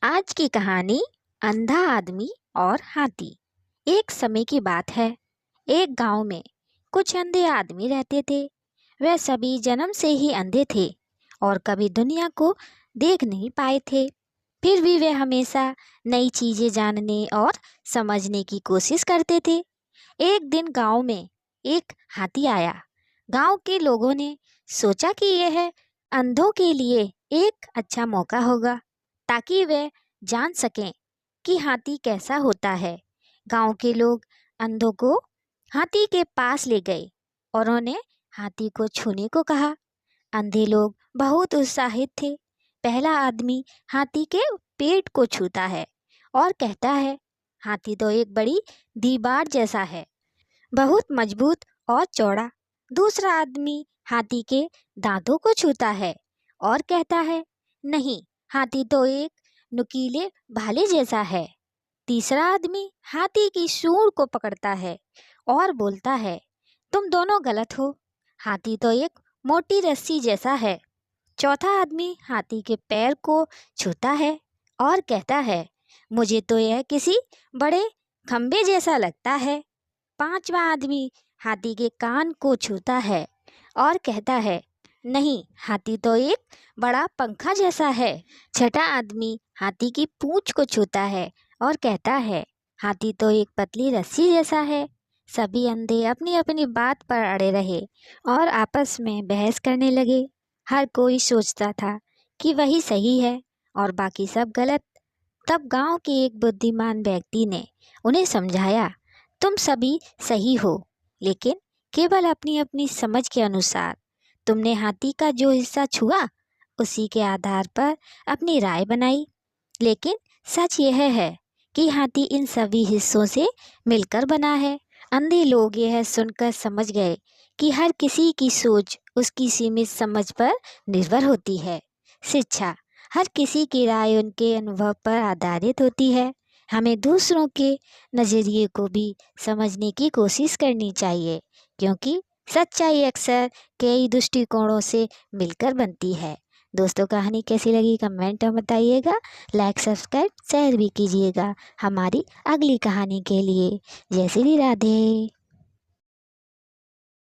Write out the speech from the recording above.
आज की कहानी अंधा आदमी और हाथी। एक समय की बात है। एक गांव में कुछ अंधे आदमी रहते थे। वे सभी जन्म से ही अंधे थे और कभी दुनिया को देख नहीं पाए थे। फिर भी वे हमेशा नई चीजें जानने और समझने की कोशिश करते थे। एक दिन गांव में एक हाथी आया। गांव के लोगों ने सोचा कि यह अंधों के लिए एक अच्छा मौका होगा ताकि वे जान सकें कि हाथी कैसा होता है। गांव के लोग अंधों को हाथी के पास ले गए और उन्हें हाथी को छूने को कहा। अंधे लोग बहुत उत्साहित थे। पहला आदमी हाथी के पेट को छूता है और कहता है, हाथी तो एक बड़ी दीवार जैसा है, बहुत मजबूत और चौड़ा। दूसरा आदमी हाथी के दांतों को छूता है और कहता है, नहीं, हाथी तो एक नुकीले भाले जैसा है। तीसरा आदमी हाथी की सूंड को पकड़ता है और बोलता है, तुम दोनों गलत हो, हाथी तो एक मोटी रस्सी जैसा है। चौथा आदमी हाथी के पैर को छूता है और कहता है, मुझे तो यह किसी बड़े खंबे जैसा लगता है। पांचवा आदमी हाथी के कान को छूता है और कहता है, नहीं, हाथी तो एक बड़ा पंखा जैसा है। छठा आदमी हाथी की पूंछ को छूता है और कहता है, हाथी तो एक पतली रस्सी जैसा है। सभी अंधे अपनी अपनी बात पर अड़े रहे और आपस में बहस करने लगे। हर कोई सोचता था कि वही सही है और बाकी सब गलत। तब गांव के एक बुद्धिमान व्यक्ति ने उन्हें समझाया, तुम सभी सही हो, लेकिन केवल अपनी अपनी समझ के अनुसार। तुमने हाथी का जो हिस्सा छुआ उसी के आधार पर अपनी राय बनाई, लेकिन सच यह है कि हाथी इन सभी हिस्सों से मिलकर बना है। अंधे लोग यह सुनकर समझ गए कि हर किसी की सोच उसकी सीमित समझ पर निर्भर होती है। शिक्षा, हर किसी की राय उनके अनुभव पर आधारित होती है। हमें दूसरों के नज़रिए को भी समझने की कोशिश करनी चाहिए, क्योंकि सच्चाई अक्सर कई दृष्टिकोणों से मिलकर बनती है। दोस्तों, कहानी कैसी लगी कमेंट में बताइएगा। लाइक, सब्सक्राइब, शेयर भी कीजिएगा हमारी अगली कहानी के लिए। जय श्री राधे।